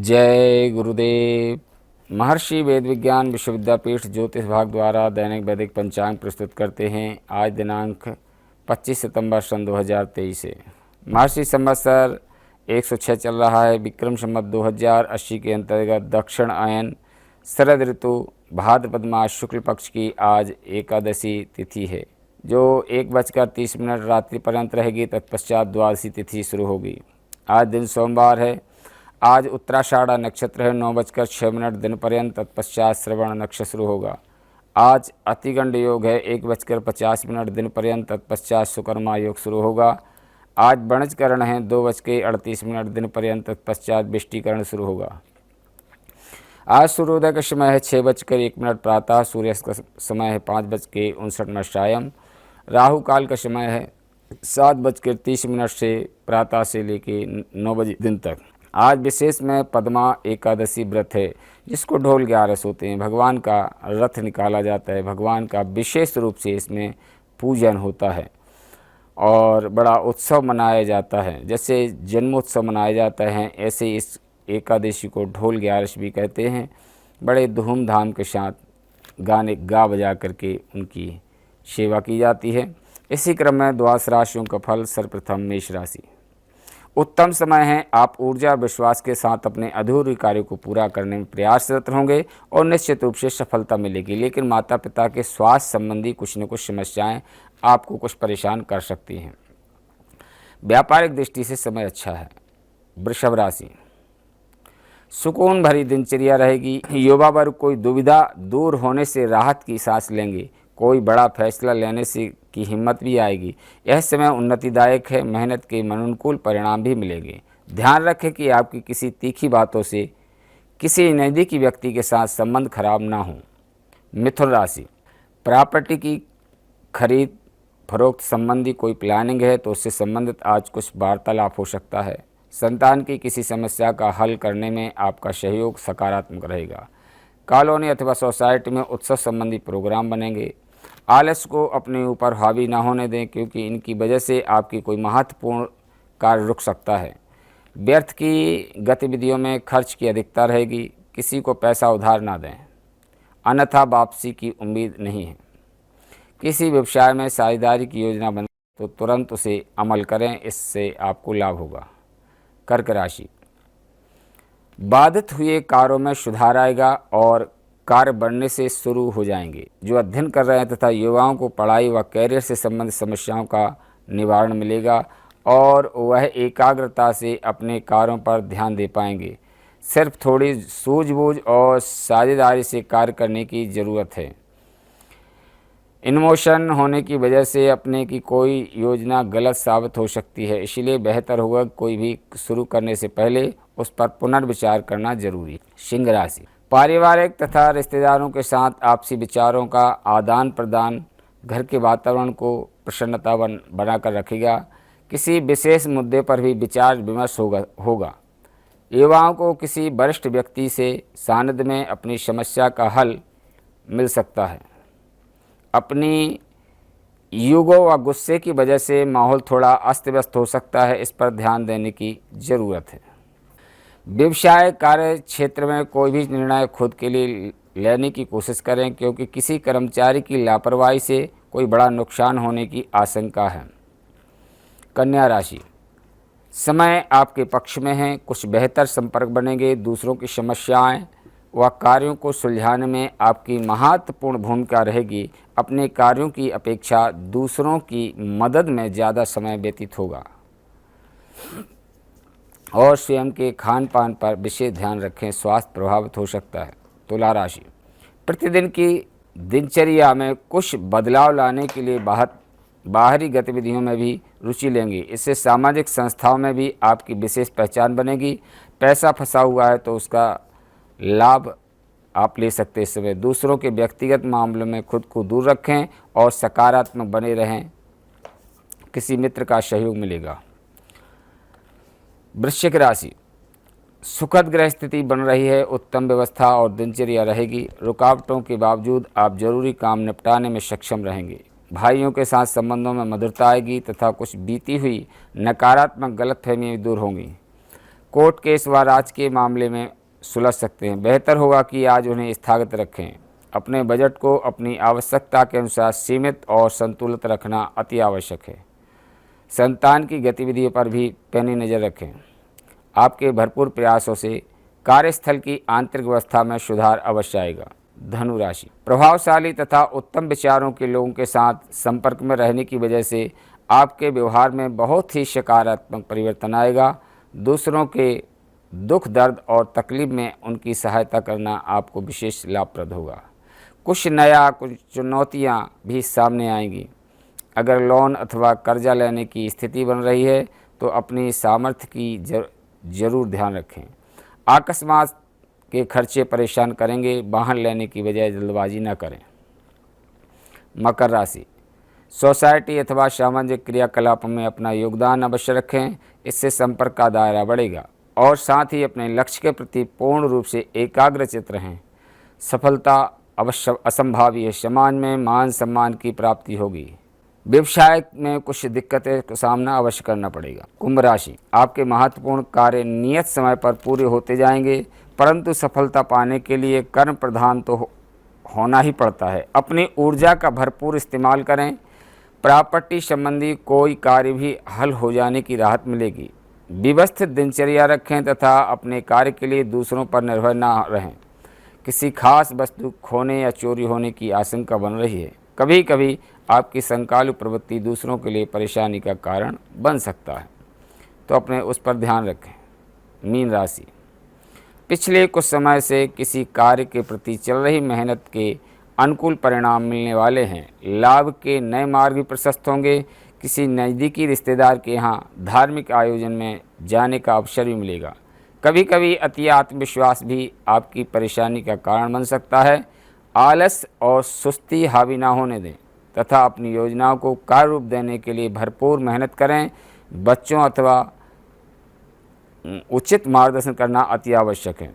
जय गुरुदेव। महर्षि वेद विज्ञान विश्वविद्यापीठ ज्योतिष विभाग द्वारा दैनिक वैदिक पंचांग प्रस्तुत करते हैं। आज दिनांक 25 सितंबर सन 2023 है। महर्षि संवत्सर 106 चल रहा है। विक्रम संवत 2080 के अंतर्गत दक्षिण आयन शरद ऋतु भाद्रपद मास शुक्ल पक्ष की आज एकादशी तिथि है, जो 1:30 रात्रि पर्यंत रहेगी। तत्पश्चात द्वादशी तिथि शुरू होगी। आज दिन सोमवार है। आज उत्तराषाढ़ नक्षत्र है 9:06 दिन पर्यंत। तत्पश्चात श्रवण नक्षत्र शुरू होगा। आज अतिगंड योग है 1:50 दिन पर्यंत। तत्पश्चात सुकर्मा योग शुरू होगा। आज वणजकरण है 2:38 दिन पर्यंत। तत्पश्चात विष्टिकरण शुरू होगा। आज सूर्योदय का समय है 6:01 प्रातः। सूर्यास्त का समय है 5:59 सायं। राहु काल का समय है 7:30 से प्रातः से लेके 9 बजे दिन तक। आज विशेष में पद्मा एकादशी व्रत है, जिसको ढोल 11 होते हैं। भगवान का रथ निकाला जाता है। भगवान का विशेष रूप से इसमें पूजन होता है और बड़ा उत्सव मनाया जाता है। जैसे जन्मोत्सव मनाया जाता है, ऐसे इस एकादशी को ढोल 11 भी कहते हैं। बड़े धूमधाम के साथ गाने गा बजा करके उनकी सेवा की जाती है। इसी क्रम में द्वादश राशियों का फल। सर्वप्रथम मेष राशि। उत्तम समय है। आप ऊर्जा और विश्वास के साथ अपने अधूरे कार्यों को पूरा करने में प्रयासरत होंगे और निश्चित रूप से सफलता मिलेगी। लेकिन माता पिता के स्वास्थ्य संबंधी कुछ न कुछ समस्याएं आपको कुछ परेशान कर सकती हैं। व्यापारिक दृष्टि से समय अच्छा है। वृषभ राशि। सुकून भरी दिनचर्या रहेगी। युवा वर्ग कोई दुविधा दूर होने से राहत की सांस लेंगे। कोई बड़ा फैसला लेने से की हिम्मत भी आएगी। यह समय उन्नतिदायक है। मेहनत के अनुकूल परिणाम भी मिलेंगे। ध्यान रखें कि आपकी किसी तीखी बातों से किसी नज़दीकी व्यक्ति के साथ संबंध खराब ना हो। मिथुन राशि। प्रॉपर्टी की खरीद फरोख्त संबंधी कोई प्लानिंग है तो उससे संबंधित आज कुछ वार्तालाप हो सकता है। संतान की किसी समस्या का हल करने में आपका सहयोग सकारात्मक रहेगा। कॉलोनी अथवा सोसाइटी में उत्सव संबंधी प्रोग्राम बनेंगे। आलस्य को अपने ऊपर हावी ना होने दें, क्योंकि इनकी वजह से आपकी कोई महत्वपूर्ण कार्य रुक सकता है। व्यर्थ की गतिविधियों में खर्च की अधिकता रहेगी। किसी को पैसा उधार ना दें, अन्यथा वापसी की उम्मीद नहीं है। किसी व्यवसाय में साझेदारी की योजना बने तो तुरंत उसे अमल करें, इससे आपको लाभ होगा। कर्क राशि। बाधित हुए कार्यों में सुधार आएगा और कार्य बढ़ने से शुरू हो जाएंगे। जो अध्ययन कर रहे हैं तथा युवाओं को पढ़ाई व कैरियर से संबंधित समस्याओं का निवारण मिलेगा और वह एकाग्रता से अपने कार्यों पर ध्यान दे पाएंगे। सिर्फ थोड़ी सूझबूझ और साझेदारी से कार्य करने की ज़रूरत है। इमोशन होने की वजह से अपने की कोई योजना गलत साबित हो सकती है, इसलिए बेहतर होगा कोई भी शुरू करने से पहले उस पर पुनर्विचार करना जरूरी। सिंह राशि। पारिवारिक तथा रिश्तेदारों के साथ आपसी विचारों का आदान प्रदान घर के वातावरण को प्रसन्नता बनाकर रखेगा। किसी विशेष मुद्दे पर भी विचार विमर्श होगा। युवाओं को किसी वरिष्ठ व्यक्ति से सानिध्य में अपनी समस्या का हल मिल सकता है। अपनी युगों व गुस्से की वजह से माहौल थोड़ा अस्त व्यस्त हो सकता है, इस पर ध्यान देने की ज़रूरत है। व्यवसाय कार्य क्षेत्र में कोई भी निर्णय खुद के लिए लेने की कोशिश करें, क्योंकि किसी कर्मचारी की लापरवाही से कोई बड़ा नुकसान होने की आशंका है। कन्या राशि। समय आपके पक्ष में है। कुछ बेहतर संपर्क बनेंगे। दूसरों की समस्याएं व कार्यों को सुलझाने में आपकी महत्वपूर्ण भूमिका रहेगी। अपने कार्यों की अपेक्षा दूसरों की मदद में ज़्यादा समय व्यतीत होगा और स्वयं के खान पान पर विशेष ध्यान रखें, स्वास्थ्य प्रभावित हो सकता है। तुला राशि। प्रतिदिन की दिनचर्या में कुछ बदलाव लाने के लिए बाहरी गतिविधियों में भी रुचि लेंगे। इससे सामाजिक संस्थाओं में भी आपकी विशेष पहचान बनेगी। पैसा फंसा हुआ है तो उसका लाभ आप ले सकते हैं। इस समय दूसरों के व्यक्तिगत मामलों में खुद को दूर रखें और सकारात्मक बने रहें। किसी मित्र का सहयोग मिलेगा। वृश्चिक राशि। सुखद ग्रह स्थिति बन रही है। उत्तम व्यवस्था और दिनचर्या रहेगी। रुकावटों के बावजूद आप जरूरी काम निपटाने में सक्षम रहेंगे। भाइयों के साथ संबंधों में मधुरता आएगी तथा कुछ बीती हुई नकारात्मक गलतफहमियां दूर होंगी। कोर्ट केस व राजकीय मामले में सुलझ सकते हैं। बेहतर होगा कि आज उन्हें स्थगित रखें। अपने बजट को अपनी आवश्यकता के अनुसार सीमित और संतुलित रखना अति आवश्यक है। संतान की गतिविधियों पर भी पैनी नज़र रखें। आपके भरपूर प्रयासों से कार्यस्थल की आंतरिक व्यवस्था में सुधार अवश्य आएगा। धनु राशि, प्रभावशाली तथा उत्तम विचारों के लोगों के साथ संपर्क में रहने की वजह से आपके व्यवहार में बहुत ही सकारात्मक परिवर्तन आएगा। दूसरों के दुख दर्द और तकलीफ में उनकी सहायता करना आपको विशेष लाभप्रद होगा। कुछ नया, कुछ चुनौतियां भी सामने आएंगी। अगर लोन अथवा कर्जा लेने की स्थिति बन रही है तो अपनी सामर्थ्य की जरूर ध्यान रखें। अकस्मात के खर्चे परेशान करेंगे। वाहन लेने की बजाय जल्दबाजी न करें। मकर राशि, सोसाइटी अथवा सामाजिक क्रियाकलापों में अपना योगदान अवश्य रखें। इससे संपर्क का दायरा बढ़ेगा और साथ ही अपने लक्ष्य के प्रति पूर्ण रूप से एकाग्रचित रहें। सफलता अवश्य असंभावी है। समाज में मान सम्मान की प्राप्ति होगी। व्यवसाय में कुछ दिक्कतें का सामना अवश्य करना पड़ेगा। कुंभ राशि, आपके महत्वपूर्ण कार्य नियत समय पर पूरे होते जाएंगे, परंतु सफलता पाने के लिए कर्म प्रधान तो होना ही पड़ता है। अपनी ऊर्जा का भरपूर इस्तेमाल करें। प्रॉपर्टी संबंधी कोई कार्य भी हल हो जाने की राहत मिलेगी। व्यवस्थित दिनचर्या रखें तथा अपने कार्य के लिए दूसरों पर निर्भर न रहें। किसी खास वस्तु खोने या चोरी होने की आशंका बन रही है। कभी कभी आपकी संकालु प्रवृत्ति दूसरों के लिए परेशानी का कारण बन सकता है, तो अपने उस पर ध्यान रखें। मीन राशि, पिछले कुछ समय से किसी कार्य के प्रति चल रही मेहनत के अनुकूल परिणाम मिलने वाले हैं। लाभ के नए मार्ग भी प्रशस्त होंगे। किसी नज़दीकी रिश्तेदार के यहाँ धार्मिक आयोजन में जाने का अवसर भी मिलेगा। कभी कभी अति आत्मविश्वास भी आपकी परेशानी का कारण बन सकता है। आलस और सुस्ती हावी ना होने दें तथा अपनी योजनाओं को कार्य रूप देने के लिए भरपूर मेहनत करें। बच्चों अथवा उचित मार्गदर्शन करना अति आवश्यक है।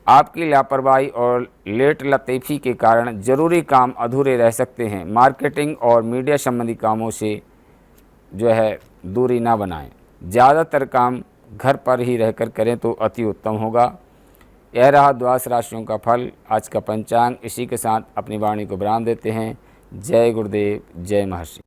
आपकी लापरवाही और लेट लतीफ़ी के कारण जरूरी काम अधूरे रह सकते हैं। मार्केटिंग और मीडिया संबंधी कामों से दूरी ना बनाएं। ज़्यादातर काम घर पर ही रहकर करें तो अति उत्तम होगा। यह रहा 12 राशियों का फल, आज का पंचांग। इसी के साथ अपनी वाणी को विराम देते हैं। जय गुरुदेव, जय महर्षि।